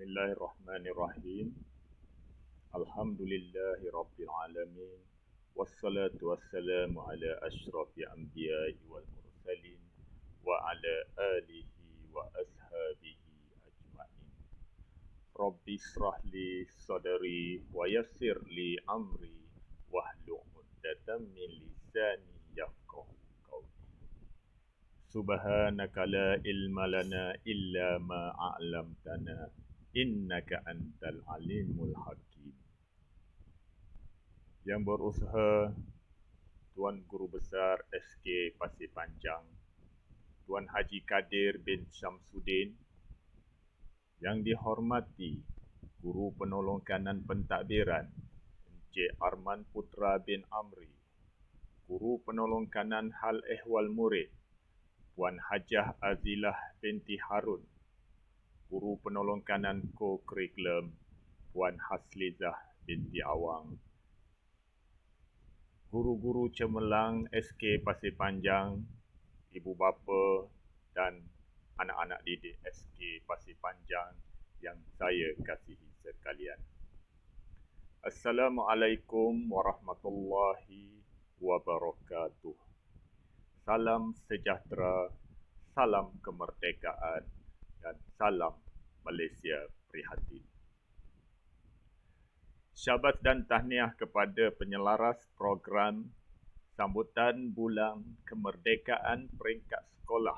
Bismillahirrahmanirrahim. Alhamdulillahi Rabbil Alamin. Wassalatu wassalamu ala ashrafil anbiya'i wal mursalin wa ala alihi wa ashabihi ajma'in. Rabbi israh li sadri wa yassir li amri wahlul 'uqdatam min lisani yafqahu qawli. Subhanaka la ilma lana illa ma 'allamtana innaka antal alimul hakim. Yang berusaha Tuan Guru Besar SK Pasir Panjang, Tuan Haji Kadir bin Syamsuddin. Yang dihormati Guru Penolong Kanan Pentadbiran Encik Arman Putra bin Amri, Guru Penolong Kanan Hal Ehwal Murid Puan Hajah Azilah binti Harun, Guru Penolong Kanan Co-Curriculum Puan Haslizah binti Awang, guru-guru cemerlang SK Pasir Panjang, ibu bapa dan anak-anak didik SK Pasir Panjang yang saya kasihi sekalian. Assalamualaikum warahmatullahi wabarakatuh. Salam sejahtera, salam kemerdekaan dan salam Malaysia prihatin. Syabas dan tahniah kepada penyelaras program sambutan bulan kemerdekaan peringkat sekolah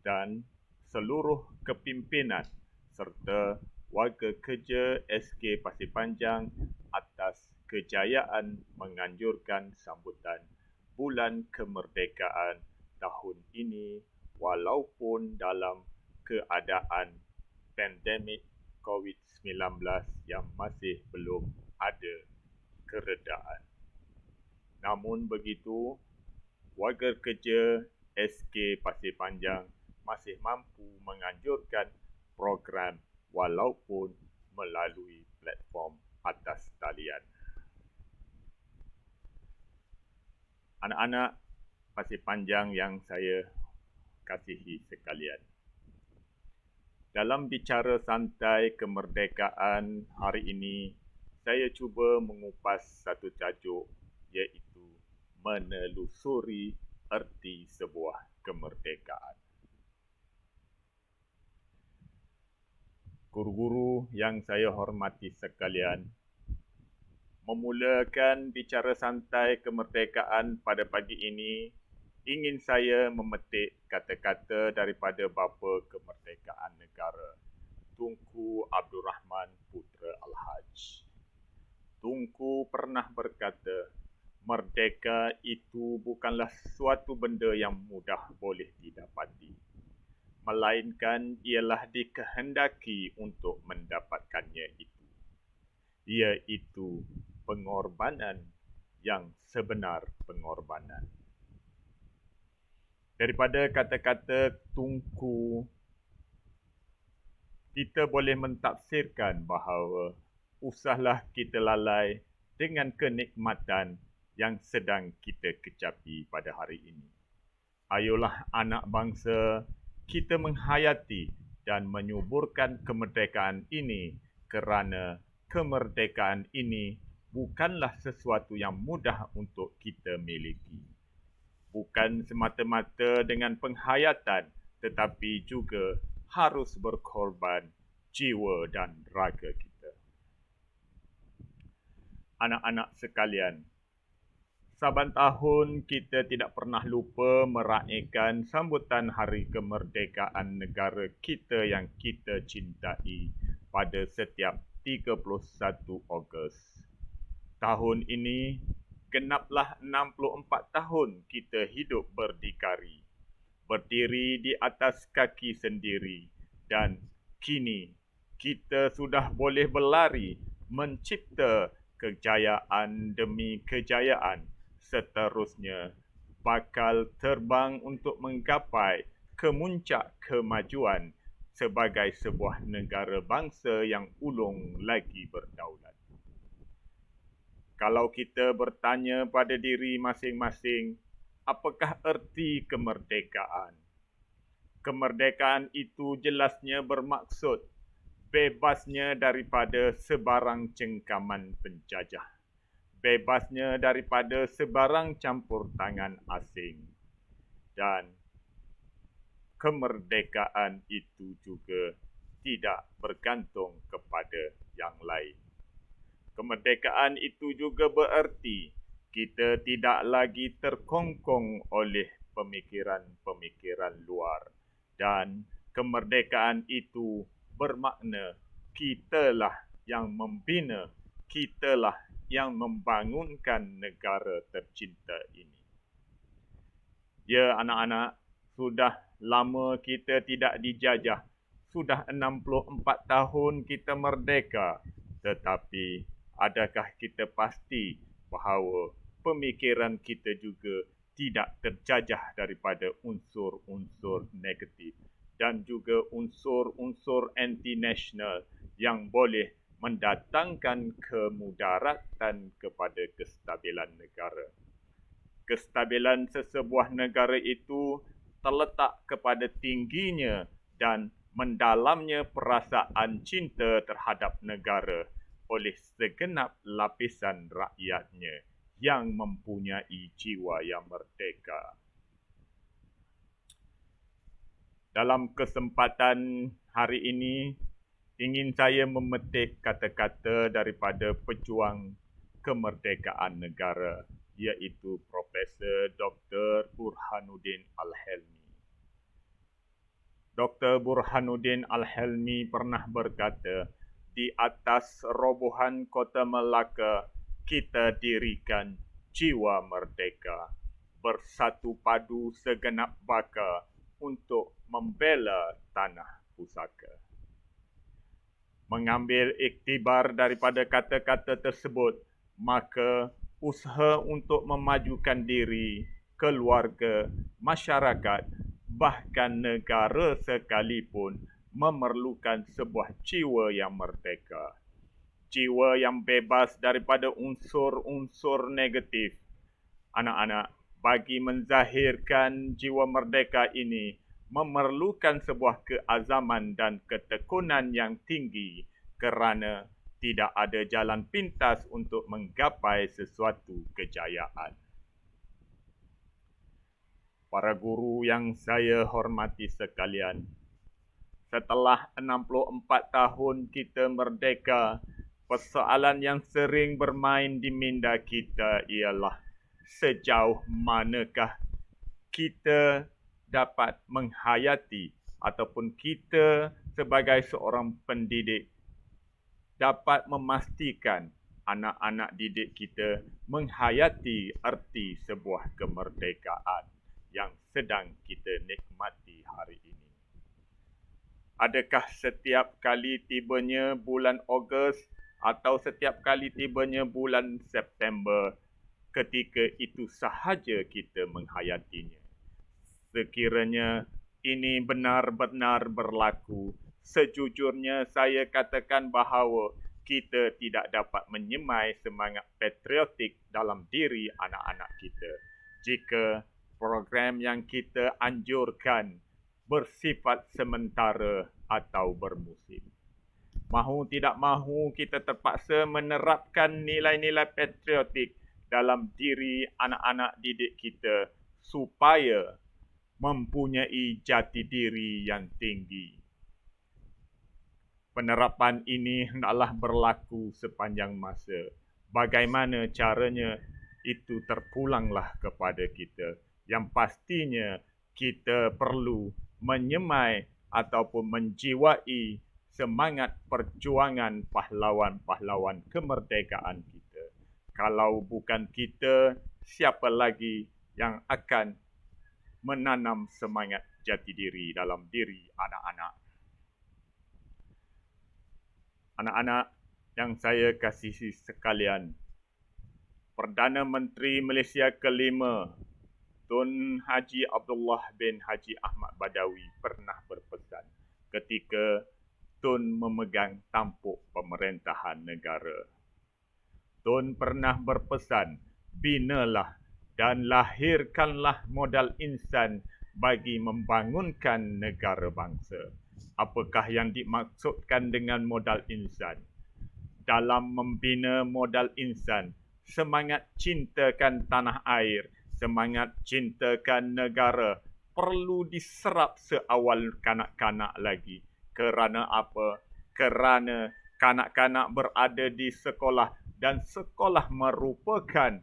dan seluruh kepimpinan serta warga kerja SK Pasir Panjang atas kejayaan menganjurkan sambutan bulan kemerdekaan tahun ini walaupun dalam keadaan pandemik COVID-19 yang masih belum ada keredaan. Namun begitu, warga kerja SK Pasir Panjang masih mampu menganjurkan program walaupun melalui platform atas talian. Anak-anak Pasir Panjang yang saya kasihi sekalian. Dalam bicara santai kemerdekaan hari ini, saya cuba mengupas satu tajuk iaitu menelusuri erti sebuah kemerdekaan. Guru-guru yang saya hormati sekalian, memulakan bicara santai kemerdekaan pada pagi ini, ingin saya memetik kata-kata daripada bapa kemerdekaan negara, Tunku Abdul Rahman Putra Al-Haj. Tunku pernah berkata, merdeka itu bukanlah suatu benda yang mudah boleh didapati, melainkan ialah dikehendaki untuk mendapatkannya itu. Iaitu pengorbanan yang sebenar pengorbanan. Daripada kata-kata Tunku, kita boleh mentafsirkan bahawa usahlah kita lalai dengan kenikmatan yang sedang kita kecapi pada hari ini. Ayolah anak bangsa, kita menghayati dan menyuburkan kemerdekaan ini kerana kemerdekaan ini bukanlah sesuatu yang mudah untuk kita miliki. Bukan semata-mata dengan penghayatan, tetapi juga harus berkorban jiwa dan raga kita. Anak-anak sekalian, saban tahun kita tidak pernah lupa meraihkan sambutan Hari Kemerdekaan negara kita yang kita cintai pada setiap 31 Ogos. Tahun ini genaplah 64 tahun kita hidup berdikari, berdiri di atas kaki sendiri, dan kini kita sudah boleh berlari mencipta kejayaan demi kejayaan. Seterusnya bakal terbang untuk menggapai kemuncak kemajuan sebagai sebuah negara bangsa yang ulung lagi berdaulat. Kalau kita bertanya pada diri masing-masing, apakah erti kemerdekaan? Kemerdekaan itu jelasnya bermaksud bebasnya daripada sebarang cengkaman penjajah, bebasnya daripada sebarang campur tangan asing, dan kemerdekaan itu juga tidak bergantung kepada yang lain. Kemerdekaan itu juga bererti kita tidak lagi terkongkong oleh pemikiran-pemikiran luar, dan kemerdekaan itu bermakna kitalah yang membina, kitalah yang membangunkan negara tercinta ini. Ya anak-anak, sudah lama kita tidak dijajah, sudah 64 tahun kita merdeka, tetapi adakah kita pasti bahawa pemikiran kita juga tidak terjajah daripada unsur-unsur negatif dan juga unsur-unsur anti-nasional yang boleh mendatangkan kemudaratan kepada kestabilan negara. Kestabilan sesebuah negara itu terletak kepada tingginya dan mendalamnya perasaan cinta terhadap negara oleh segenap lapisan rakyatnya yang mempunyai jiwa yang merdeka. Dalam kesempatan hari ini, ingin saya memetik kata-kata daripada pejuang kemerdekaan negara, iaitu Profesor Dr. Burhanuddin Al-Helmi. Dr. Burhanuddin Al-Helmi pernah berkata, di atas robohan kota Melaka, kita dirikan jiwa merdeka, bersatu padu segenap baka untuk membela tanah pusaka. Mengambil iktibar daripada kata-kata tersebut, maka usaha untuk memajukan diri, keluarga, masyarakat, bahkan negara sekalipun memerlukan sebuah jiwa yang merdeka. Jiwa yang bebas daripada unsur-unsur negatif. Anak-anak, bagi menzahirkan jiwa merdeka ini, memerlukan sebuah keazaman dan ketekunan yang tinggi kerana tidak ada jalan pintas untuk menggapai sesuatu kejayaan. Para guru yang saya hormati sekalian, setelah 64 tahun kita merdeka, persoalan yang sering bermain di minda kita ialah sejauh manakah kita dapat menghayati ataupun kita sebagai seorang pendidik dapat memastikan anak-anak didik kita menghayati erti sebuah kemerdekaan yang sedang kita nikmati hari ini. Adakah setiap kali tibanya bulan Ogos atau setiap kali tibanya bulan September, ketika itu sahaja kita menghayatinya? Sekiranya ini benar-benar berlaku, sejujurnya saya katakan bahawa kita tidak dapat menyemai semangat patriotik dalam diri anak-anak kita jika program yang kita anjurkan bersifat sementara atau bermusim. Mahu tidak mahu kita terpaksa menerapkan nilai-nilai patriotik dalam diri anak-anak didik kita supaya mempunyai jati diri yang tinggi. Penerapan ini hendaklah berlaku sepanjang masa. Bagaimana caranya, itu terpulanglah kepada kita. Yang pastinya kita perlu menyemai ataupun menjiwai semangat perjuangan pahlawan-pahlawan kemerdekaan kita. Kalau bukan kita, siapa lagi yang akan menanam semangat jati diri dalam diri anak-anak? Anak-anak yang saya kasihi sekalian, Perdana Menteri Malaysia kelima, Tun Haji Abdullah bin Haji Ahmad Badawi pernah berpesan ketika Tun memegang tampuk pemerintahan negara. Tun pernah berpesan, binalah dan lahirkanlah modal insan bagi membangunkan negara bangsa. Apakah yang dimaksudkan dengan modal insan? Dalam membina modal insan, semangat cintakan tanah air, semangat cintakan negara perlu diserap seawal kanak-kanak lagi. Kerana apa? Kerana kanak-kanak berada di sekolah dan sekolah merupakan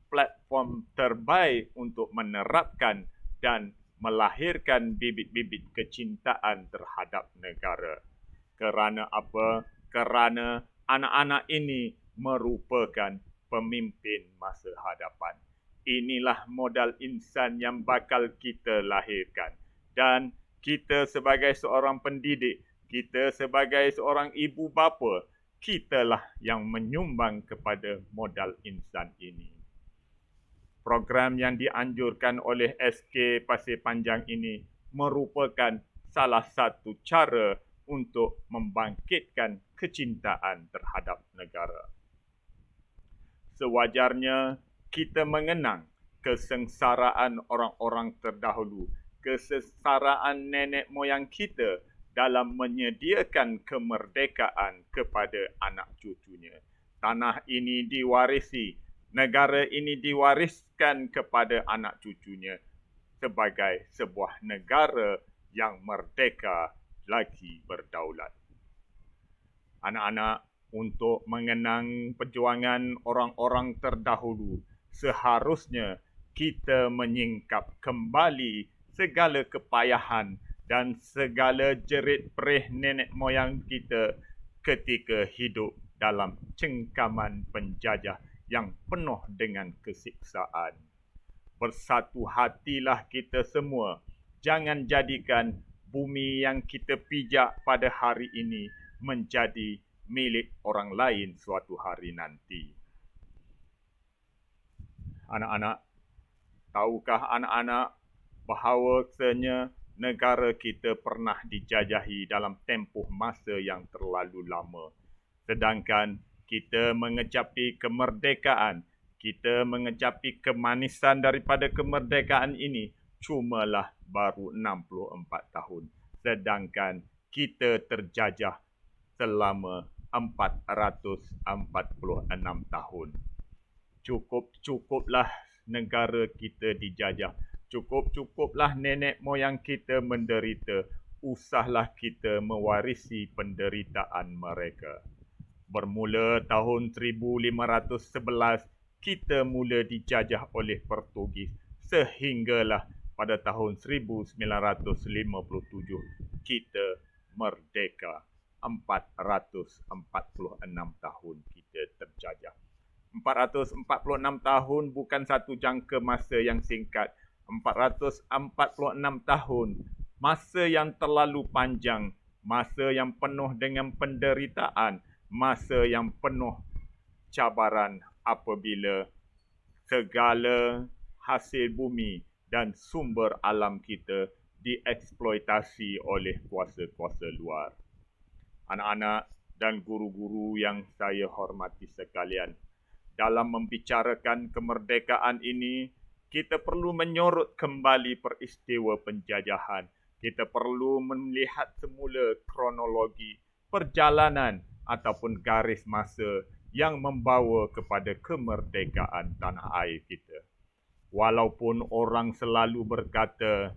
platform terbaik untuk menerapkan dan melahirkan bibit-bibit kecintaan terhadap negara. Kerana apa? Kerana anak-anak ini merupakan pemimpin masa hadapan. Inilah modal insan yang bakal kita lahirkan. Dan kita sebagai seorang pendidik, kita sebagai seorang ibu bapa, kitalah yang menyumbang kepada modal insan ini. Program yang dianjurkan oleh SK Pasir Panjang ini merupakan salah satu cara untuk membangkitkan kecintaan terhadap negara. Sewajarnya kita mengenang kesengsaraan orang-orang terdahulu, kesengsaraan nenek moyang kita dalam menyediakan kemerdekaan kepada anak cucunya. Tanah ini diwarisi, negara ini diwariskan kepada anak cucunya sebagai sebuah negara yang merdeka lagi berdaulat. Anak-anak, untuk mengenang perjuangan orang-orang terdahulu, seharusnya kita menyingkap kembali segala kepayahan dan segala jerit perih nenek moyang kita ketika hidup dalam cengkaman penjajah yang penuh dengan kesiksaan. Bersatu hatilah kita semua. Jangan jadikan bumi yang kita pijak pada hari ini menjadi milik orang lain suatu hari nanti. Anak-anak, tahukah anak-anak bahawasanya negara kita pernah dijajahi dalam tempoh masa yang terlalu lama. Sedangkan kita mengecapi kemerdekaan, kita mengecapi kemanisan daripada kemerdekaan ini cumalah baru 64 tahun. Sedangkan kita terjajah selama 446 tahun. Cukup-cukuplah negara kita dijajah. Cukup-cukuplah nenek moyang kita menderita. Usahlah kita mewarisi penderitaan mereka. Bermula tahun 1511, kita mula dijajah oleh Portugis sehinggalah pada tahun 1957 kita merdeka. 446 tahun kita terjajah. 446 tahun bukan satu jangka masa yang singkat. 446 tahun, masa yang terlalu panjang, masa yang penuh dengan penderitaan, masa yang penuh cabaran apabila segala hasil bumi dan sumber alam kita dieksploitasi oleh kuasa-kuasa luar. Anak-anak dan guru-guru yang saya hormati sekalian, dalam membicarakan kemerdekaan ini, kita perlu menyorot kembali peristiwa penjajahan. Kita perlu melihat semula kronologi perjalanan ataupun garis masa yang membawa kepada kemerdekaan tanah air kita. Walaupun orang selalu berkata,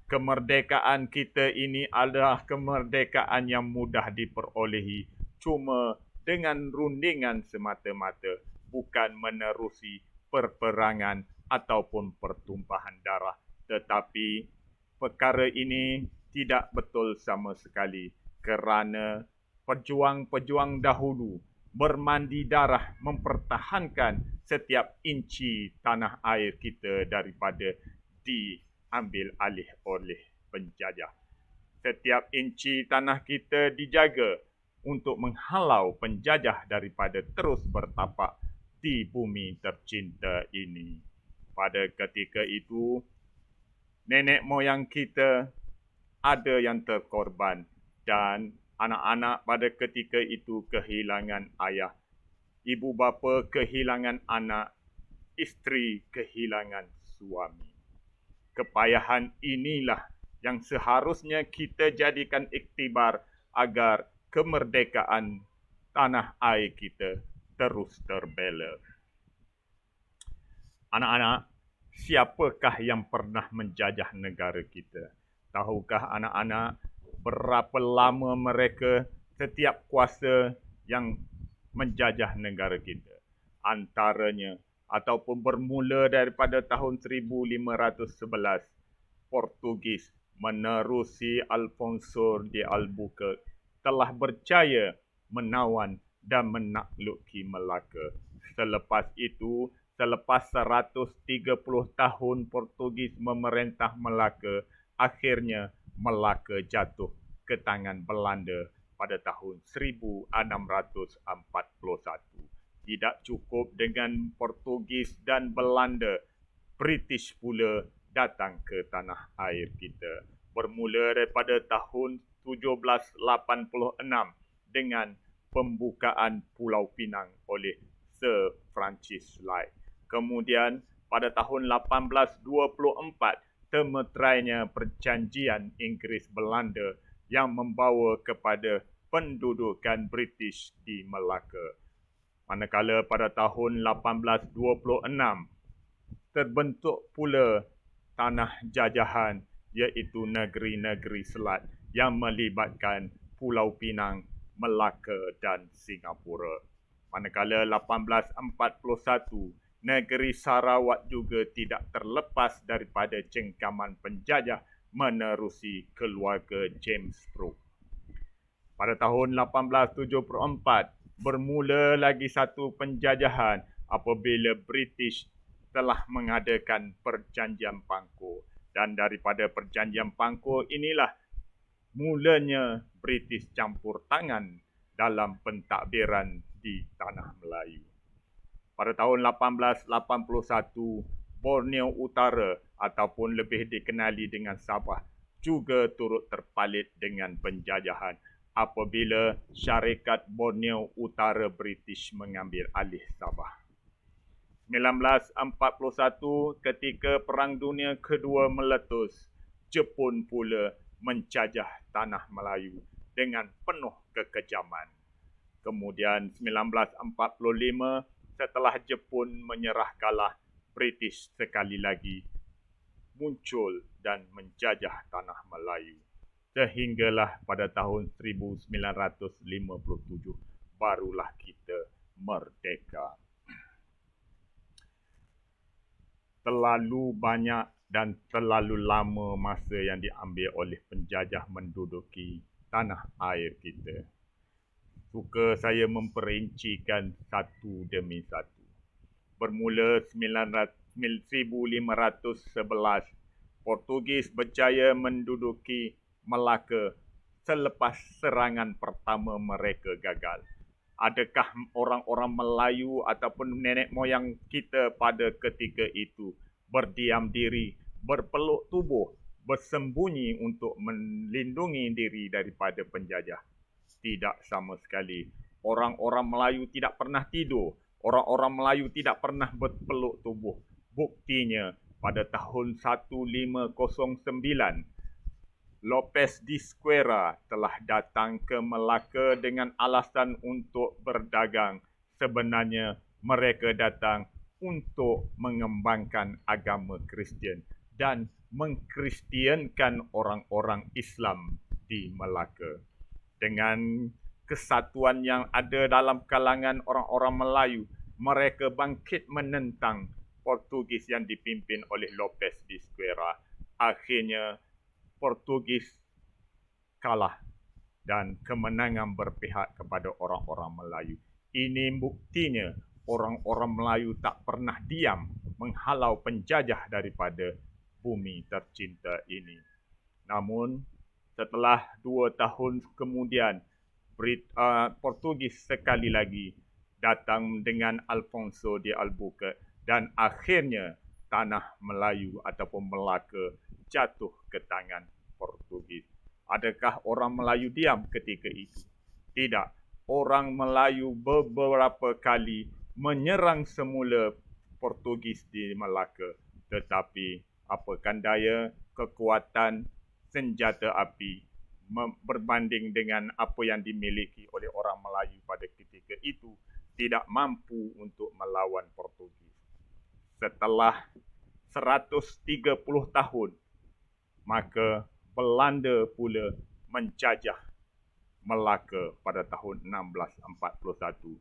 kemerdekaan kita ini adalah kemerdekaan yang mudah diperolehi, cuma dengan rundingan semata-mata, bukan menerusi perperangan ataupun pertumpahan darah. Tetapi perkara ini tidak betul sama sekali kerana pejuang-pejuang dahulu bermandi darah mempertahankan setiap inci tanah air kita daripada diambil alih oleh penjajah. Setiap inci tanah kita dijaga untuk menghalau penjajah daripada terus bertapak di bumi tercinta ini. Pada ketika itu, nenek moyang kita ada yang terkorban dan anak-anak pada ketika itu kehilangan ayah, ibu bapa kehilangan anak, isteri kehilangan suami. Kepayahan inilah yang seharusnya kita jadikan iktibar agar kemerdekaan tanah air kita terus terbela. Anak-anak, siapakah yang pernah menjajah negara kita? Tahukah anak-anak berapa lama mereka setiap kuasa yang menjajah negara kita? Antaranya ataupun bermula daripada tahun 1511, Portugis menerusi Alfonso de Albuquerque telah berjaya menawan dan menakluki Melaka. Selepas itu, selepas 130 tahun Portugis memerintah Melaka, akhirnya Melaka jatuh ke tangan Belanda pada tahun 1641. Tidak cukup dengan Portugis dan Belanda, British pula datang ke tanah air kita. Bermula daripada tahun 1786 dengan pembukaan Pulau Pinang oleh Sir Francis Light. Kemudian pada tahun 1824, termeterainya perjanjian Inggeris-Belanda yang membawa kepada pendudukan British di Melaka. Manakala pada tahun 1826, terbentuk pula tanah jajahan, iaitu negeri-negeri selat yang melibatkan Pulau Pinang, Melaka dan Singapura. Manakala 1841, negeri Sarawak juga tidak terlepas daripada cengkaman penjajah menerusi keluarga James Brooke. Pada tahun 1874, bermula lagi satu penjajahan apabila British telah mengadakan perjanjian Pangkor. Dan daripada perjanjian Pangkor inilah mulanya British campur tangan dalam pentadbiran di Tanah Melayu. Pada tahun 1881, Borneo Utara ataupun lebih dikenali dengan Sabah juga turut terpalit dengan penjajahan apabila syarikat Borneo Utara British mengambil alih Sabah. 1941, ketika Perang Dunia Kedua meletus, Jepun pula menjajah Tanah Melayu dengan penuh kekejaman. Kemudian 1945, setelah Jepun menyerah kalah, British sekali lagi muncul dan menjajah Tanah Melayu. Sehinggalah pada tahun 1957 barulah kita merdeka. Terlalu banyak dan terlalu lama masa yang diambil oleh penjajah menduduki tanah air kita. Suka saya memperincikan satu demi satu. Bermula 1511, Portugis berjaya menduduki Melaka selepas serangan pertama mereka gagal. Adakah orang-orang Melayu ataupun nenek moyang kita pada ketika itu berdiam diri, berpeluk tubuh, bersembunyi untuk melindungi diri daripada penjajah? Tidak sama sekali. Orang-orang Melayu tidak pernah tidur. Orang-orang Melayu tidak pernah berpeluk tubuh. Buktinya, pada tahun 1509, Lopez de Squera telah datang ke Melaka dengan alasan untuk berdagang. Sebenarnya mereka datang untuk mengembangkan agama Kristian dan mengkristiankan orang-orang Islam di Melaka. Dengan kesatuan yang ada dalam kalangan orang-orang Melayu, mereka bangkit menentang Portugis yang dipimpin oleh Lopez de Squera. Akhirnya Portugis kalah dan kemenangan berpihak kepada orang-orang Melayu. Ini buktinya orang-orang Melayu tak pernah diam menghalau penjajah daripada bumi tercinta ini. Namun, setelah 2 tahun kemudian, Portugis sekali lagi datang dengan Alfonso de Albuquerque dan akhirnya tanah Melayu ataupun Melaka jatuh ke tangan Portugis. Adakah orang Melayu diam ketika itu? Tidak. Orang Melayu beberapa kali menyerang semula Portugis di Melaka, tetapi apakan daya, kekuatan, senjata api berbanding dengan apa yang dimiliki oleh orang Melayu pada ketika itu tidak mampu untuk melawan Portugis. Setelah 130 tahun, maka Belanda pula menjajah Melaka pada tahun 1641.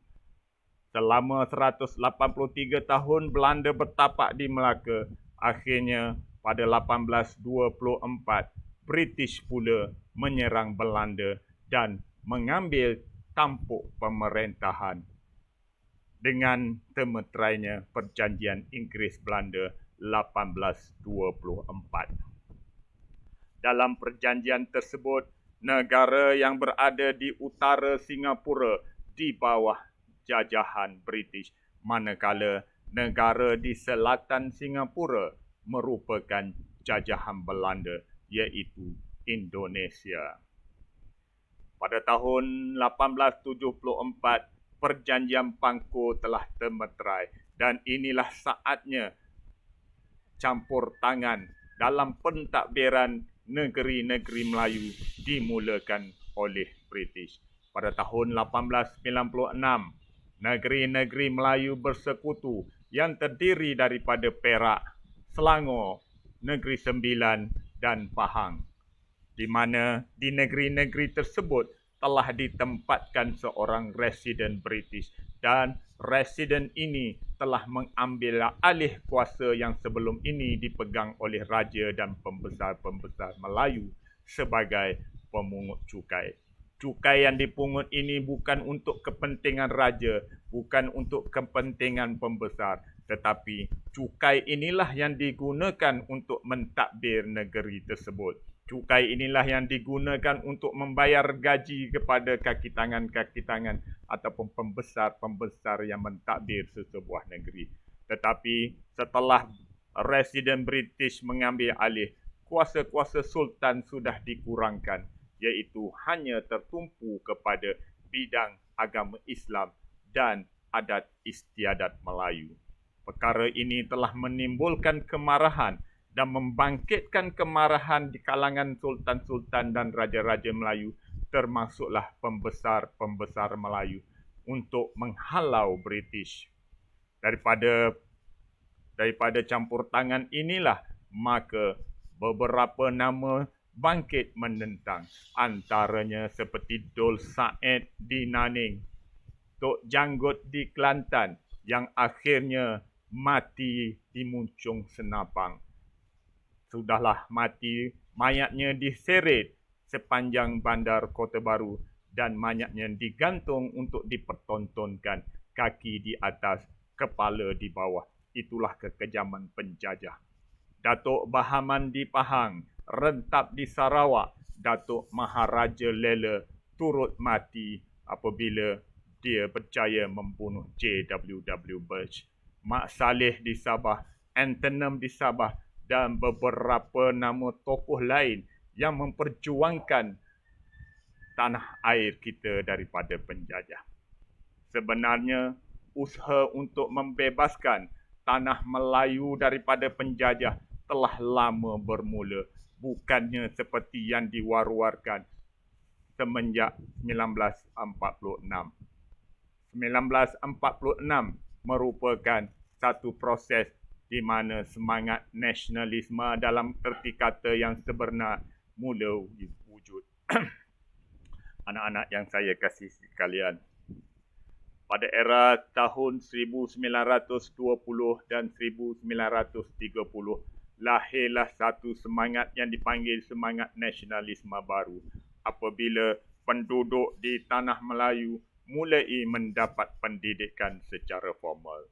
Selama 183 tahun Belanda bertapak di Melaka, akhirnya pada 1824 British pula menyerang Belanda dan mengambil tampuk pemerintahan dengan temeterainya Perjanjian Inggeris-Belanda 1824. Dalam perjanjian tersebut, negara yang berada di utara Singapura di bawah jajahan British, manakala negara di selatan Singapura merupakan jajahan Belanda, iaitu Indonesia. Pada tahun 1874, Perjanjian Pangkor telah termeterai dan inilah saatnya campur tangan dalam pentadbiran negeri-negeri Melayu dimulakan oleh British. Pada tahun 1896, negeri-negeri Melayu bersekutu yang terdiri daripada Perak, Selangor, Negeri Sembilan dan Pahang, di mana di negeri-negeri tersebut telah ditempatkan seorang residen British dan residen ini telah mengambil alih kuasa yang sebelum ini dipegang oleh raja dan pembesar-pembesar Melayu sebagai pemungut cukai. Cukai yang dipungut ini bukan untuk kepentingan raja, bukan untuk kepentingan pembesar, tetapi cukai inilah yang digunakan untuk mentadbir negeri tersebut. Cukai inilah yang digunakan untuk membayar gaji kepada kaki tangan ataupun pembesar-pembesar yang mentadbir sesebuah negeri. Tetapi setelah residen British mengambil alih, kuasa-kuasa sultan sudah dikurangkan, iaitu hanya tertumpu kepada bidang agama Islam dan adat istiadat Melayu. Perkara ini telah menimbulkan kemarahan dan membangkitkan kemarahan di kalangan sultan-sultan dan raja-raja Melayu, termasuklah pembesar-pembesar Melayu, untuk menghalau British. Daripada campur tangan inilah, maka beberapa nama bangkit menentang, antaranya seperti Dol Said di Naning, Tok Janggut di Kelantan yang akhirnya mati di Muncung Senapang. Sudahlah mati, mayatnya diseret sepanjang bandar Kota Baru dan mayatnya digantung untuk dipertontonkan, kaki di atas, kepala di bawah. Itulah kekejaman penjajah. Datuk Bahaman di Pahang, rentap di Sarawak, Datuk Maharaja Lela turut mati apabila dia berjaya membunuh J.W.W. Birch. Mak Saleh di Sabah, Antonym di Sabah dan beberapa nama tokoh lain yang memperjuangkan tanah air kita daripada penjajah. Sebenarnya, usaha untuk membebaskan tanah Melayu daripada penjajah telah lama bermula, bukannya seperti yang diwar-warkan semenjak 1946. 1946 merupakan satu proses di mana semangat nasionalisme dalam erti kata yang sebenar mula wujud. Anak-anak yang saya kasih sekalian, pada era tahun 1920 dan 1930, lahirlah satu semangat yang dipanggil semangat nasionalisme baru apabila penduduk di tanah Melayu mulai mendapat pendidikan secara formal.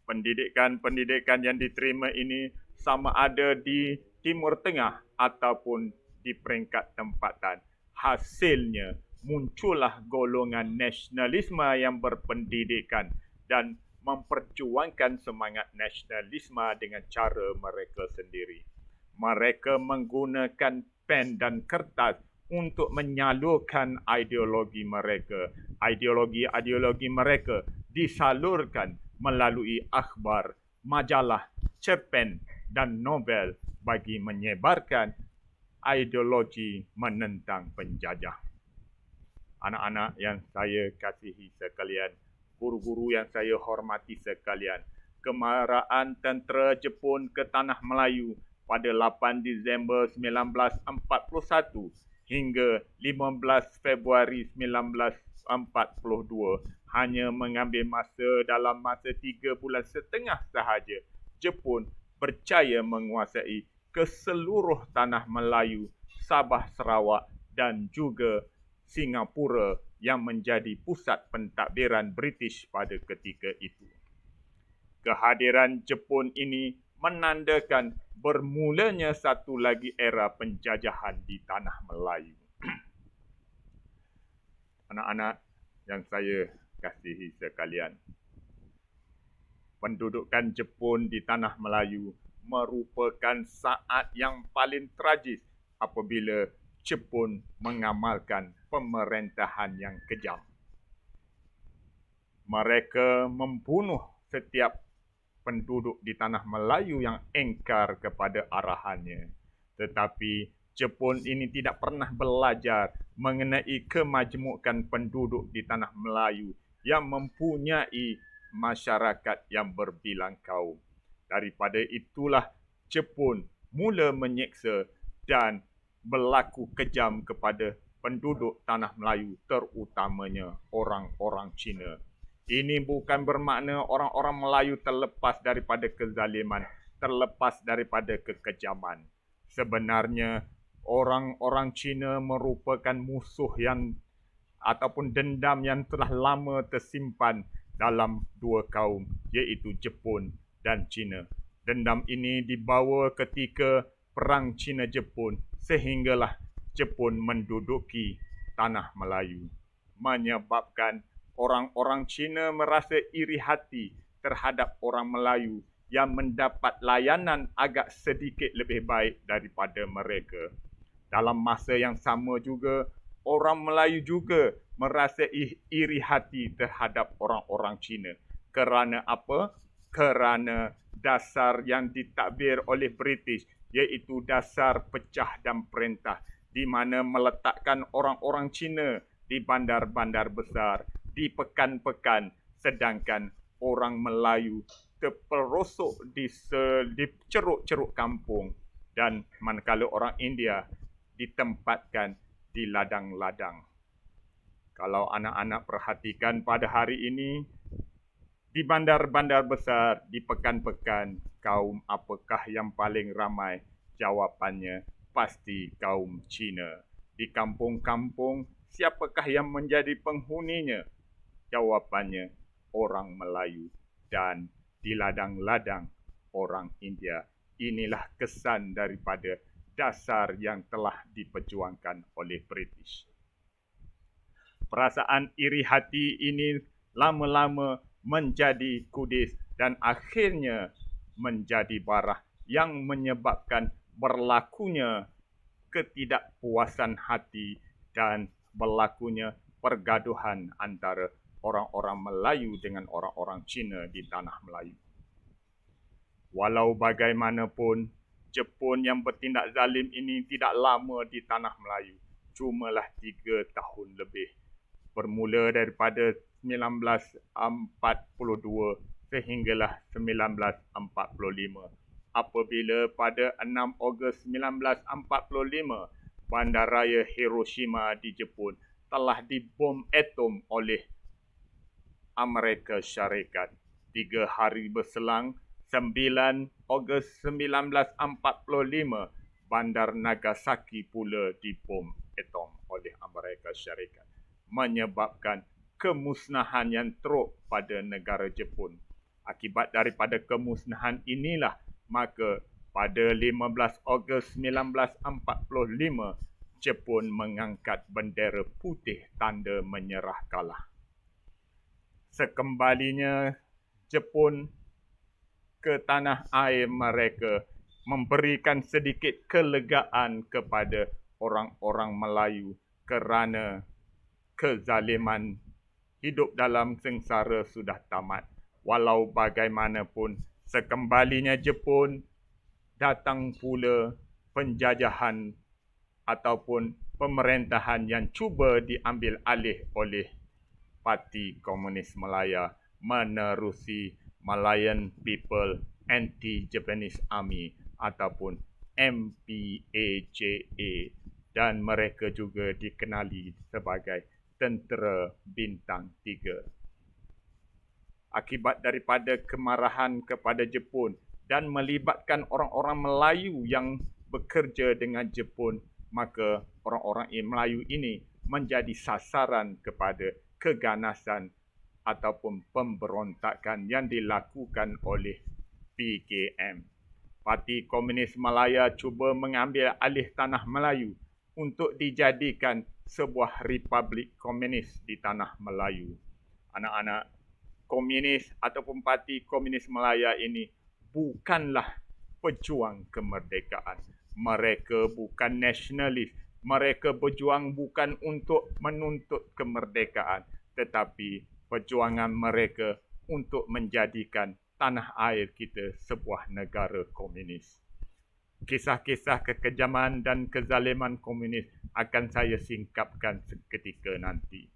Pendidikan yang diterima ini sama ada di Timur Tengah ataupun di peringkat tempatan. Hasilnya muncullah golongan nasionalisme yang berpendidikan dan memperjuangkan semangat nasionalisme dengan cara mereka sendiri. Mereka menggunakan pen dan kertas untuk menyalurkan ideologi mereka. Ideologi mereka disalurkan melalui akhbar, majalah, cerpen dan Nobel bagi menyebarkan ideologi menentang penjajah. Anak-anak yang saya kasihi sekalian, guru-guru yang saya hormati sekalian, kemarahan tentera Jepun ke Tanah Melayu pada 8 Disember 1941 hingga 15 Februari 1942 hanya mengambil dalam masa 3 bulan setengah sahaja. Jepun percaya menguasai ke seluruh Tanah Melayu, Sabah, Sarawak dan juga Singapura yang menjadi pusat pentadbiran British pada ketika itu. Kehadiran Jepun ini menandakan bermulanya satu lagi era penjajahan di Tanah Melayu. Anak-anak yang saya kasihi sekalian, pendudukan Jepun di Tanah Melayu merupakan saat yang paling tragis apabila Jepun mengamalkan pemerintahan yang kejam. Mereka membunuh setiap penduduk di Tanah Melayu yang engkar kepada arahannya. Tetapi Jepun ini tidak pernah belajar mengenai kemajmukan penduduk di Tanah Melayu yang mempunyai masyarakat yang berbilang kaum. Daripada itulah Jepun mula menyeksa dan berlaku kejam kepada penduduk Tanah Melayu, terutamanya orang-orang Cina. Ini bukan bermakna orang-orang Melayu terlepas daripada kezaliman, terlepas daripada kekejaman. Sebenarnya, orang-orang Cina merupakan musuh ataupun dendam yang telah lama tersimpan dalam dua kaum, iaitu Jepun dan Cina. Dendam ini dibawa ketika Perang Cina-Jepun sehinggalah Jepun menduduki Tanah Melayu, menyebabkan orang-orang Cina merasa iri hati terhadap orang Melayu yang mendapat layanan agak sedikit lebih baik daripada mereka. Dalam masa yang sama juga, orang Melayu juga merasa iri hati terhadap orang-orang Cina. Kerana apa? Kerana dasar yang ditadbir oleh British, iaitu dasar pecah dan perintah, di mana meletakkan orang-orang Cina di bandar-bandar besar, di pekan-pekan, sedangkan orang Melayu terperosok di ceruk-ceruk kampung, dan manakala orang India ditempatkan di ladang-ladang. Kalau anak-anak perhatikan pada hari ini, di bandar-bandar besar, di pekan-pekan, kaum apakah yang paling ramai? Jawapannya pasti kaum Cina. Di kampung-kampung, siapakah yang menjadi penghuninya? Jawapannya orang Melayu. Dan di ladang-ladang orang India. Inilah kesan daripada dasar yang telah diperjuangkan oleh British. Perasaan iri hati ini lama-lama menjadi kudis dan akhirnya menjadi barah yang menyebabkan berlakunya ketidakpuasan hati dan berlakunya pergaduhan antara orang-orang Melayu dengan orang-orang Cina di Tanah Melayu. Walau bagaimanapun, Jepun yang bertindak zalim ini tidak lama di Tanah Melayu, cumalah 3 tahun lebih. Bermula daripada 1942 sehinggalah 1945. Apabila pada 6 Ogos 1945, bandaraya Hiroshima di Jepun telah dibom atom oleh Amerika Syarikat. 3 hari berselang, 9 Ogos 1945, bandar Nagasaki pula dibom atom oleh Amerika Syarikat, menyebabkan kemusnahan yang teruk pada negara Jepun. Akibat daripada kemusnahan inilah, maka pada 15 Ogos 1945, Jepun mengangkat bendera putih tanda menyerah kalah. Sekembalinya Jepun ke tanah air mereka, memberikan sedikit kelegaan kepada orang-orang Melayu kerana kezaliman hidup dalam sengsara sudah tamat. Walau bagaimanapun, sekembalinya Jepun datang pula penjajahan ataupun pemerintahan yang cuba diambil alih oleh Parti Komunis Malaya menerusi Malayan People Anti-Japanese Army ataupun MPAJA, dan mereka juga dikenali sebagai Tentera Bintang 3. Akibat daripada kemarahan kepada Jepun dan melibatkan orang-orang Melayu yang bekerja dengan Jepun, maka orang-orang Melayu ini menjadi sasaran kepada keganasan ataupun pemberontakan yang dilakukan oleh PKM. Parti Komunis Malaya cuba mengambil alih tanah Melayu untuk dijadikan sebuah republik komunis di tanah Melayu. Anak-anak, komunis ataupun Parti Komunis Malaya ini bukanlah pejuang kemerdekaan. Mereka bukan nasionalis. Mereka berjuang bukan untuk menuntut kemerdekaan, tetapi perjuangan mereka untuk menjadikan tanah air kita sebuah negara komunis. Kisah-kisah kekejaman dan kezaliman komunis akan saya singkapkan seketika nanti.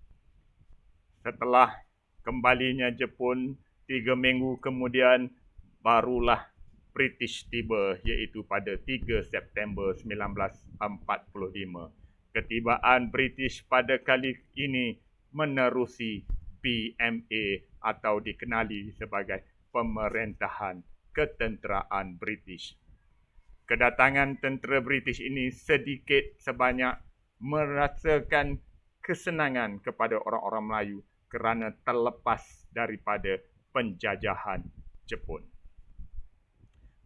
Setelah kembalinya Jepun, 3 minggu kemudian barulah British tiba, iaitu pada 3 September 1945. Ketibaan British pada kali ini menerusi PMA atau dikenali sebagai Pemerintahan Ketenteraan British. Kedatangan tentera British ini sedikit sebanyak merasakan kesenangan kepada orang-orang Melayu kerana terlepas daripada penjajahan Jepun.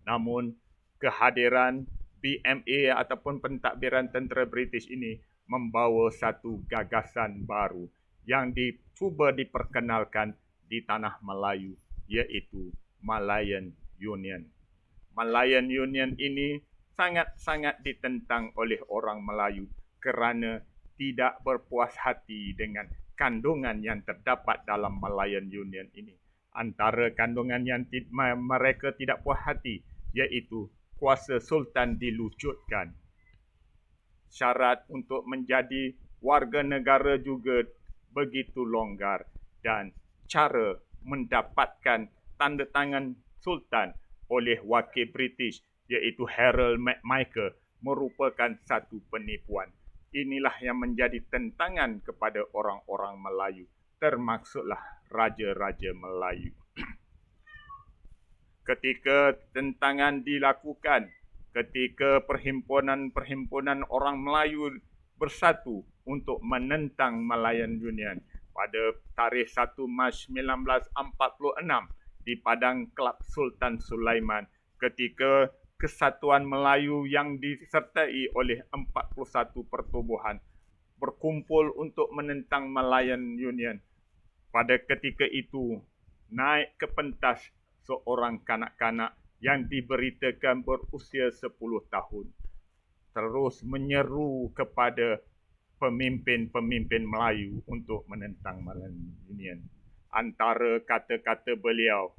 Namun, kehadiran PMA ataupun pentadbiran tentera British ini membawa satu gagasan baru yang cuba diperkenalkan di tanah Melayu, iaitu Malayan Union. Malayan Union ini sangat-sangat ditentang oleh orang Melayu kerana tidak berpuas hati dengan kandungan yang terdapat dalam Malayan Union ini. Antara kandungan yang mereka tidak puas hati iaitu kuasa Sultan dilucutkan. Syarat untuk menjadi warga negara juga begitu longgar, dan cara mendapatkan tanda tangan Sultan oleh wakil British iaitu Harold McMichael merupakan satu penipuan. Inilah yang menjadi tentangan kepada orang-orang Melayu, termaksudlah raja-raja Melayu. Ketika tentangan dilakukan, ketika perhimpunan orang Melayu bersatu untuk menentang Malayan Union pada tarikh 1 Mac 1946 di Padang Kelab Sultan Sulaiman, ketika Kesatuan Melayu yang disertai oleh 41 pertubuhan berkumpul untuk menentang Malayan Union. Pada ketika itu, naik ke pentas seorang kanak-kanak yang diberitakan berusia 10 tahun. Terus menyeru kepada pemimpin-pemimpin Melayu untuk menentang Malayan Union. Antara kata-kata beliau,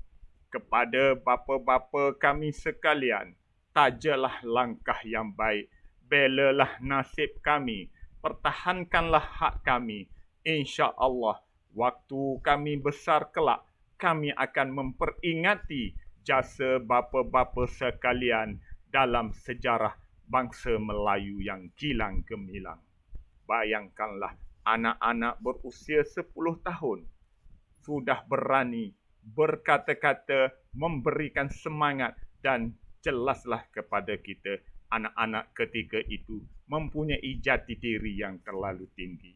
kepada bapa-bapa kami sekalian, tajalah langkah yang baik, belalah nasib kami, pertahankanlah hak kami. Insya-Allah, waktu kami besar kelak, kami akan memperingati jasa bapa-bapa sekalian dalam sejarah bangsa Melayu yang kilang gemilang. Bayangkanlah, anak-anak berusia 10 tahun sudah berani berkata-kata, memberikan semangat, dan jelaslah kepada kita, anak-anak ketika itu mempunyai jati diri yang terlalu tinggi.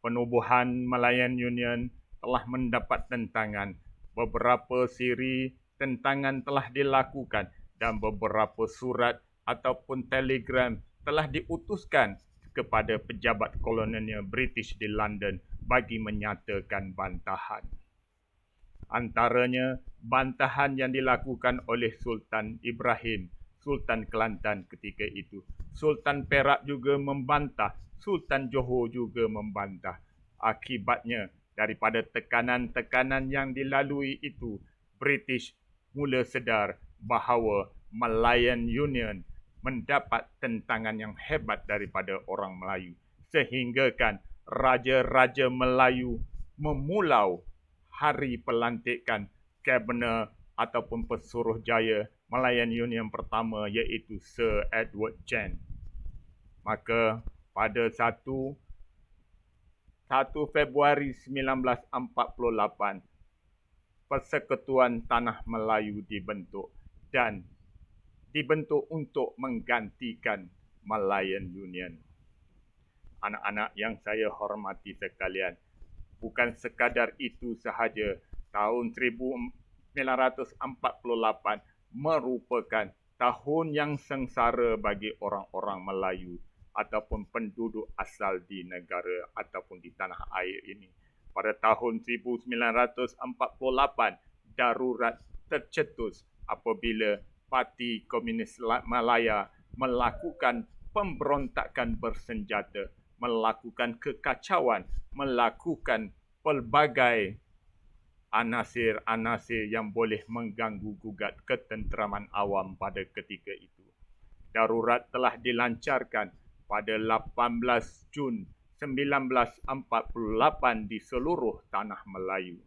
Penubuhan Malayan Union telah mendapat tentangan. Beberapa siri tentangan telah dilakukan dan beberapa surat ataupun telegram telah diutuskan kepada pejabat kolonial British di London bagi menyatakan bantahan. Antaranya, bantahan yang dilakukan oleh Sultan Ibrahim, Sultan Kelantan ketika itu. Sultan Perak juga membantah, Sultan Johor juga membantah. Akibatnya, Daripada tekanan-tekanan yang dilalui itu, British mula sedar bahawa Malayan Union mendapat tentangan yang hebat daripada orang Melayu. Sehinggakan Raja-Raja Melayu memulau hari pelantikan Kabinet ataupun Pesuruhjaya Malayan Union pertama, iaitu Sir Edward Chen. Maka pada 1 Februari 1948, Persekutuan Tanah Melayu dibentuk dan dibentuk untuk menggantikan Malayan Union. Anak-anak yang saya hormati sekalian, bukan sekadar itu sahaja, tahun 1948 merupakan tahun yang sengsara bagi orang-orang Melayu ataupun penduduk asal di negara ataupun di tanah air ini. Pada tahun 1948, darurat tercetus apabila Parti Komunis Malaya melakukan pemberontakan bersenjata, melakukan kekacauan, melakukan pelbagai anasir-anasir yang boleh mengganggu-gugat ketenteraman awam pada ketika itu. Darurat telah dilancarkan pada 18 Jun 1948 di seluruh tanah Melayu.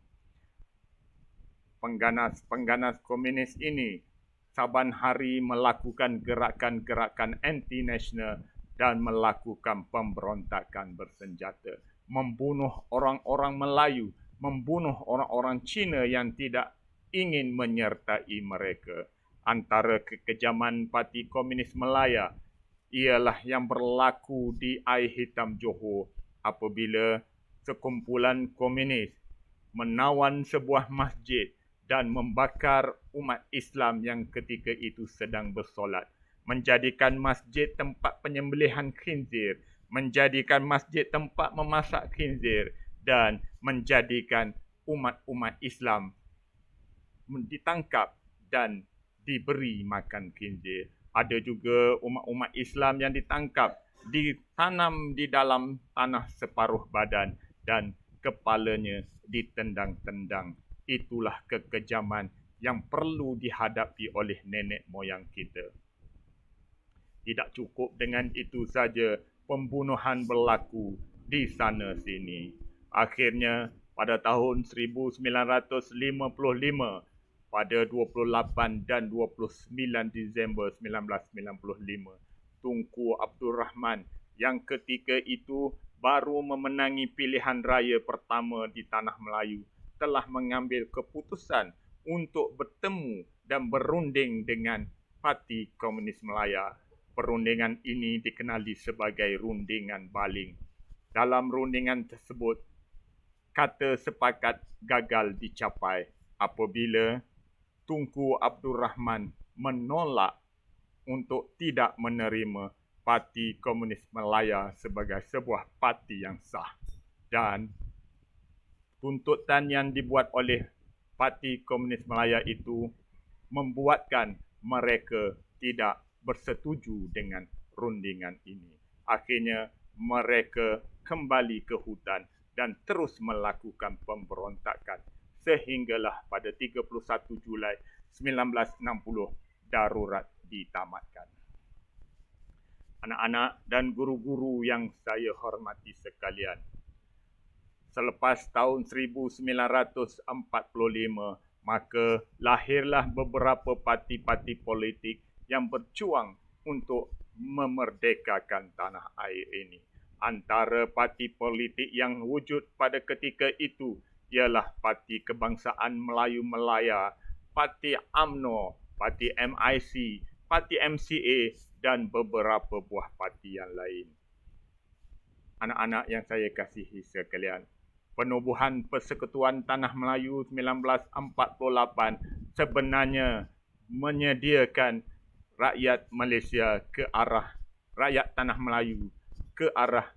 Pengganas komunis ini saban hari melakukan gerakan-gerakan anti-nasional dan melakukan pemberontakan bersenjata, membunuh orang-orang Melayu, membunuh orang-orang Cina yang tidak ingin menyertai mereka. Antara kekejaman Parti Komunis Malaya ialah yang berlaku di Air Hitam Johor apabila sekumpulan komunis menawan sebuah masjid dan membakar umat Islam yang ketika itu sedang bersolat, menjadikan masjid tempat penyembelihan khinzir, menjadikan masjid tempat memasak khinzir, dan menjadikan umat-umat Islam ditangkap dan diberi makan khinzir. Ada juga umat-umat Islam yang ditangkap, ditanam di dalam tanah separuh badan dan kepalanya ditendang-tendang. Itulah kekejaman yang perlu dihadapi oleh nenek moyang kita. Tidak cukup dengan itu saja, pembunuhan berlaku di sana sini. Akhirnya pada tahun 1955, pada 28 dan 29 Disember 1995, Tunku Abdul Rahman yang ketika itu baru memenangi pilihan raya pertama di Tanah Melayu telah mengambil keputusan untuk bertemu dan berunding dengan Parti Komunis Malaya. Perundingan ini dikenali sebagai rundingan baling. Dalam rundingan tersebut, kata sepakat gagal dicapai apabila Tunku Abdul Rahman menolak untuk tidak menerima Parti Komunis Malaya sebagai sebuah parti yang sah. Dan tuntutan yang dibuat oleh Parti Komunis Malaya itu membuatkan mereka tidak bersetuju dengan rundingan ini. Akhirnya mereka kembali ke hutan dan terus melakukan pemberontakan sehinggalah pada 31 Julai 1960 darurat ditamatkan. Anak-anak dan guru-guru yang saya hormati sekalian, selepas tahun 1945, maka lahirlah beberapa parti-parti politik yang berjuang untuk memerdekakan tanah air ini. Antara parti politik yang wujud pada ketika itu ialah Parti Kebangsaan Melayu Malaya, Parti UMNO, Parti MIC, Parti MCA dan beberapa buah parti yang lain. Anak-anak yang saya kasihi sekalian, penubuhan Persekutuan Tanah Melayu 1948 sebenarnya menyediakan rakyat Malaysia ke arah rakyat Tanah Melayu ke arah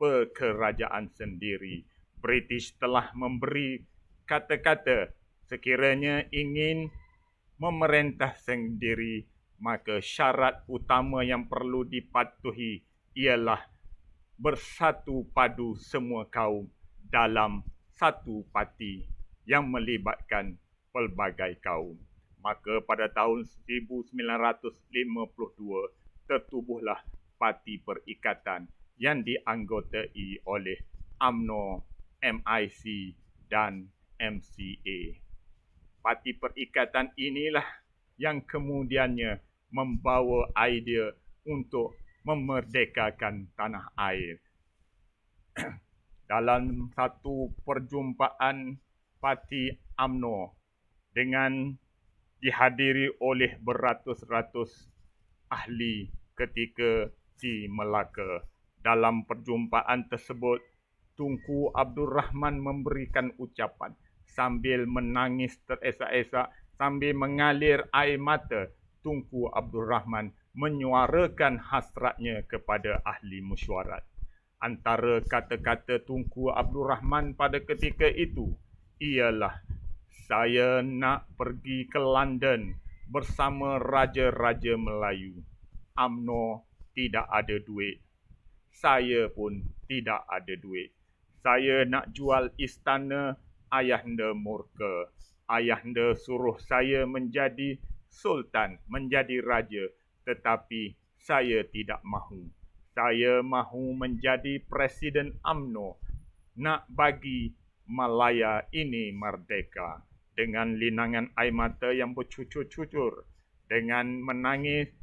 pekerajaan sendiri. British telah memberi kata-kata sekiranya ingin memerintah sendiri, maka syarat utama yang perlu dipatuhi ialah bersatu padu semua kaum dalam satu parti yang melibatkan pelbagai kaum. Maka pada tahun 1952 tertubuhlah Parti Perikatan yang dianggotai oleh UMNO, MIC dan MCA. Parti Perikatan inilah yang kemudiannya membawa idea untuk memerdekakan tanah air. Dalam satu perjumpaan Parti UMNO dengan dihadiri oleh beratus-ratus ahli ketika di Melaka. Dalam perjumpaan tersebut, Tunku Abdul Rahman memberikan ucapan sambil menangis teresak-esak, sambil mengalir air mata. Tunku Abdul Rahman menyuarakan hasratnya kepada ahli mesyuarat. Antara kata-kata Tunku Abdul Rahman pada ketika itu ialah, saya nak pergi ke London bersama Raja-Raja Melayu. UMNO tidak ada duit. Saya pun tidak ada duit. Saya nak jual istana, ayahanda murka. Ayahanda suruh saya menjadi sultan, menjadi raja. Tetapi saya tidak mahu. Saya mahu menjadi presiden UMNO. Nak bagi Malaya ini merdeka. Dengan linangan air mata yang bercucur-cucur. Dengan menangis,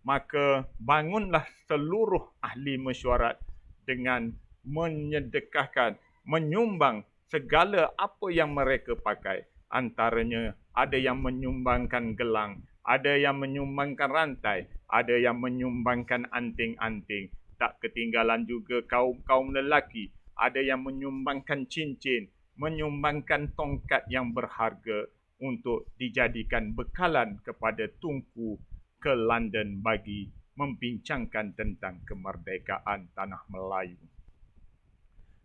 maka bangunlah seluruh ahli mesyuarat dengan menyedekahkan, menyumbang segala apa yang mereka pakai. Antaranya ada yang menyumbangkan gelang, ada yang menyumbangkan rantai, ada yang menyumbangkan anting-anting. Tak ketinggalan juga kaum-kaum lelaki, ada yang menyumbangkan cincin, menyumbangkan tongkat yang berharga untuk dijadikan bekalan kepada Tunku ke London bagi membincangkan tentang kemerdekaan tanah Melayu.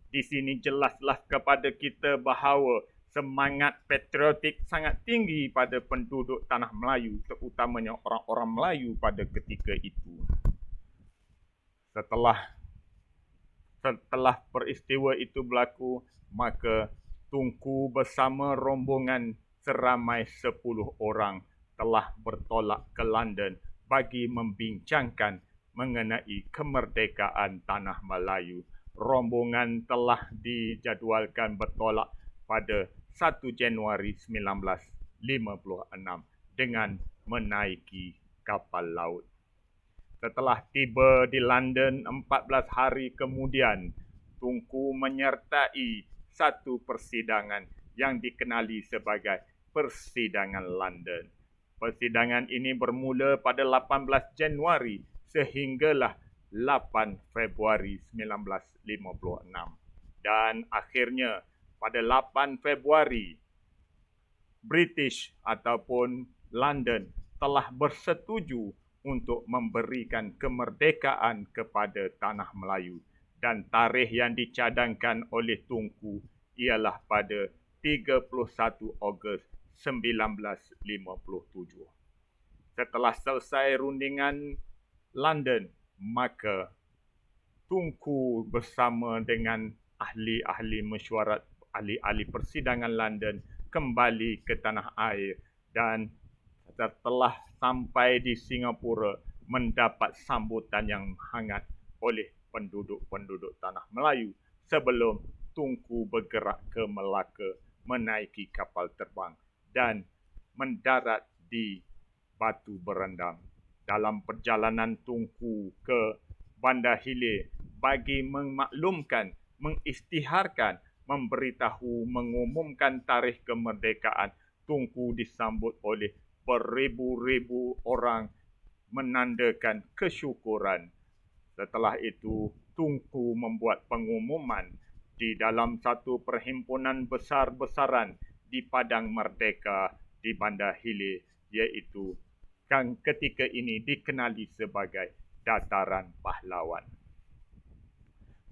Di sini jelaslah kepada kita bahawa semangat patriotik sangat tinggi pada penduduk tanah Melayu, terutamanya orang-orang Melayu pada ketika itu. Setelah peristiwa itu berlaku, maka Tunku bersama rombongan seramai 10 orang telah bertolak ke London bagi membincangkan mengenai kemerdekaan tanah Melayu. Rombongan telah dijadualkan bertolak pada 1 Januari 1956 dengan menaiki kapal laut. Setelah tiba di London 14 hari kemudian, Tunku menyertai satu persidangan yang dikenali sebagai Persidangan London. Persidangan ini bermula pada 18 Januari sehinggalah 8 Februari 1956. Dan akhirnya pada 8 Februari, British ataupun London telah bersetuju untuk memberikan kemerdekaan kepada tanah Melayu. Dan tarikh yang dicadangkan oleh Tunku ialah pada 31 Ogos 1957. Setelah selesai rundingan London, maka Tunku bersama dengan ahli-ahli mesyuarat, ahli-ahli persidangan London kembali ke tanah air dan setelah sampai di Singapura mendapat sambutan yang hangat oleh penduduk-penduduk tanah Melayu sebelum Tunku bergerak ke Melaka menaiki kapal terbang dan mendarat di Batu Berendam. Dalam perjalanan Tunku ke Bandar Hilir bagi memaklumkan, mengisytiharkan, memberitahu, mengumumkan tarikh kemerdekaan, Tunku disambut oleh beribu-ribu orang menandakan kesyukuran. Setelah itu, Tunku membuat pengumuman di dalam satu perhimpunan besar-besaran di Padang Merdeka di Bandar Hilir, iaitu yang ketika ini dikenali sebagai Dataran Pahlawan.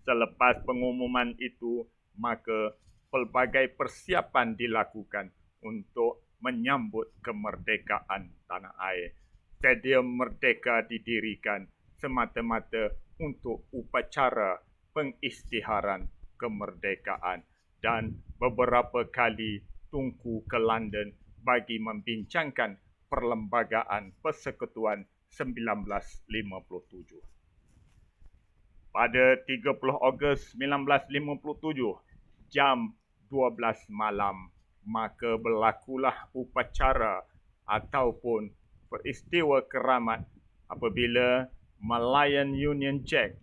Selepas pengumuman itu, maka pelbagai persiapan dilakukan untuk menyambut kemerdekaan tanah air. Stadium Merdeka didirikan semata-mata untuk upacara pengisytiharan kemerdekaan dan beberapa kali Tunku ke London bagi membincangkan Perlembagaan Persekutuan 1957. Pada 30 Ogos 1957, jam 12 malam, maka berlakulah upacara ataupun peristiwa keramat apabila Malayan Union Jack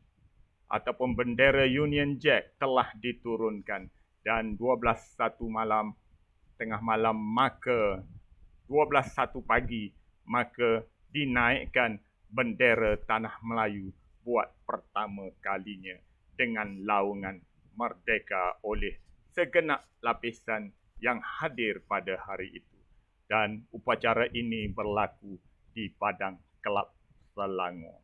ataupun bendera Union Jack telah diturunkan, dan 12.1 malam, tengah malam, maka 12.1 pagi, maka dinaikkan bendera Tanah Melayu buat pertama kalinya dengan laungan merdeka oleh segenap lapisan yang hadir pada hari itu. Dan upacara ini berlaku di Padang Kelab, Selangor.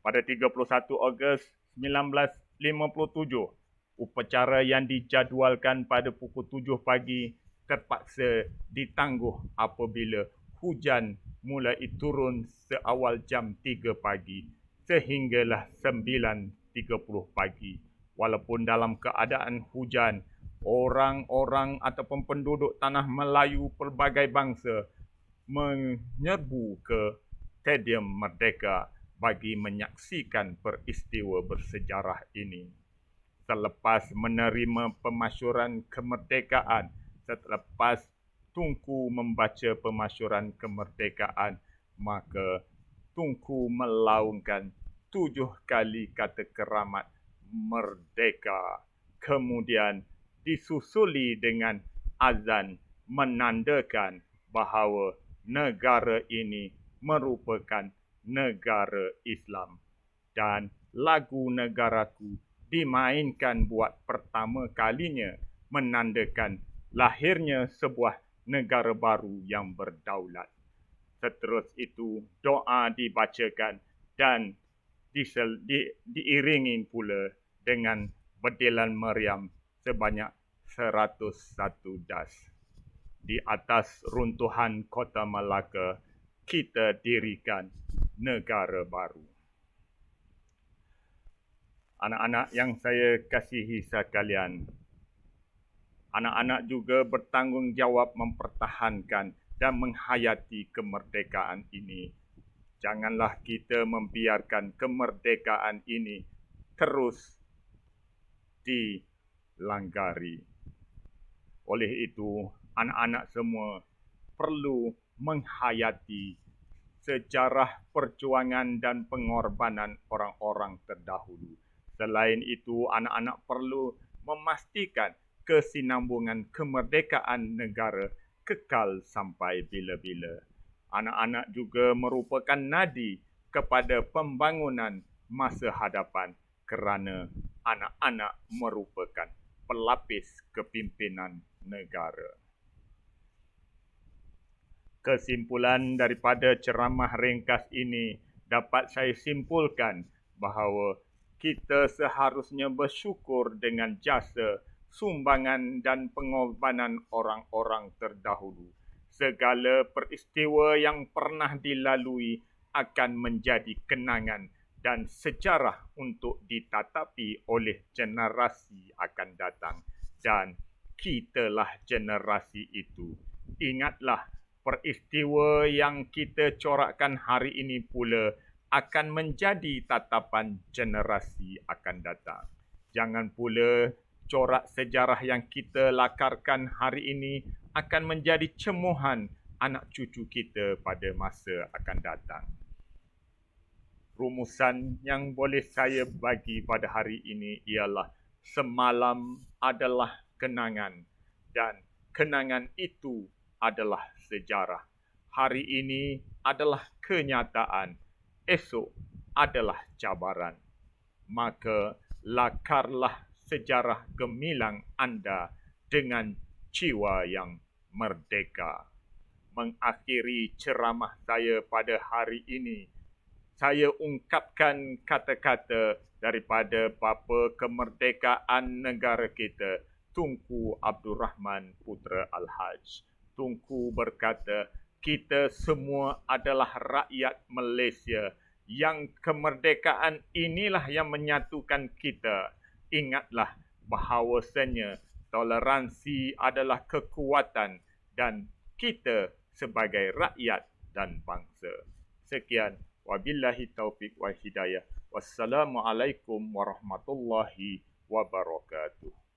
Pada 31 Ogos 1957, upacara yang dijadualkan pada pukul 7 pagi terpaksa ditangguh apabila hujan mulai turun seawal jam 3 pagi sehinggalah 9.30 pagi. Walaupun dalam keadaan hujan, orang-orang ataupun penduduk Tanah Melayu pelbagai bangsa menyerbu ke Stadium Merdeka bagi menyaksikan peristiwa bersejarah ini. Selepas menerima pemasyuran kemerdekaan, selepas Tunku membaca pemasyuran kemerdekaan, maka Tunku melaungkan 7 kali kata keramat merdeka. Kemudian disusuli dengan azan menandakan bahawa negara ini merupakan negara Islam, dan lagu Negaraku dimainkan buat pertama kalinya menandakan lahirnya sebuah negara baru yang berdaulat. Seterus itu, doa dibacakan dan diiringi pula dengan bedilan meriam sebanyak 101 das. Di atas runtuhan kota Melaka, kita dirikan negara baru. Anak-anak yang saya kasihi sekalian, anak-anak juga bertanggungjawab mempertahankan dan menghayati kemerdekaan ini. Janganlah kita membiarkan kemerdekaan ini terus dilanggari. Oleh itu, anak-anak semua perlu menghayati sejarah perjuangan dan pengorbanan orang-orang terdahulu. Selain itu, anak-anak perlu memastikan kesinambungan kemerdekaan negara kekal sampai bila-bila. Anak-anak juga merupakan nadi kepada pembangunan masa hadapan kerana anak-anak merupakan pelapis kepimpinan negara. Kesimpulan daripada ceramah ringkas ini dapat saya simpulkan bahawa kita seharusnya bersyukur dengan jasa, sumbangan dan pengorbanan orang-orang terdahulu. Segala peristiwa yang pernah dilalui akan menjadi kenangan dan sejarah untuk ditatapi oleh generasi akan datang. Dan kitalah generasi itu. Ingatlah, peristiwa yang kita corakkan hari ini pula akan menjadi tatapan generasi akan datang. Jangan pula corak sejarah yang kita lakarkan hari ini akan menjadi cemuhan anak cucu kita pada masa akan datang. Rumusan yang boleh saya bagi pada hari ini ialah semalam adalah kenangan dan kenangan itu adalah sejarah. Hari ini adalah kenyataan, esok adalah cabaran. Maka lakarlah sejarah gemilang anda dengan jiwa yang merdeka. Mengakhiri ceramah saya pada hari ini, saya ungkapkan kata-kata daripada Bapa Kemerdekaan Negara kita, Tunku Abdul Rahman Putra Al-Haj. Tunku berkata, kita semua adalah rakyat Malaysia yang kemerdekaan inilah yang menyatukan kita. Ingatlah bahawasanya toleransi adalah kekuatan dan kita sebagai rakyat dan bangsa. Sekian, wabillahi taufiq wal hidayah. Wassalamualaikum warahmatullahi wabarakatuh.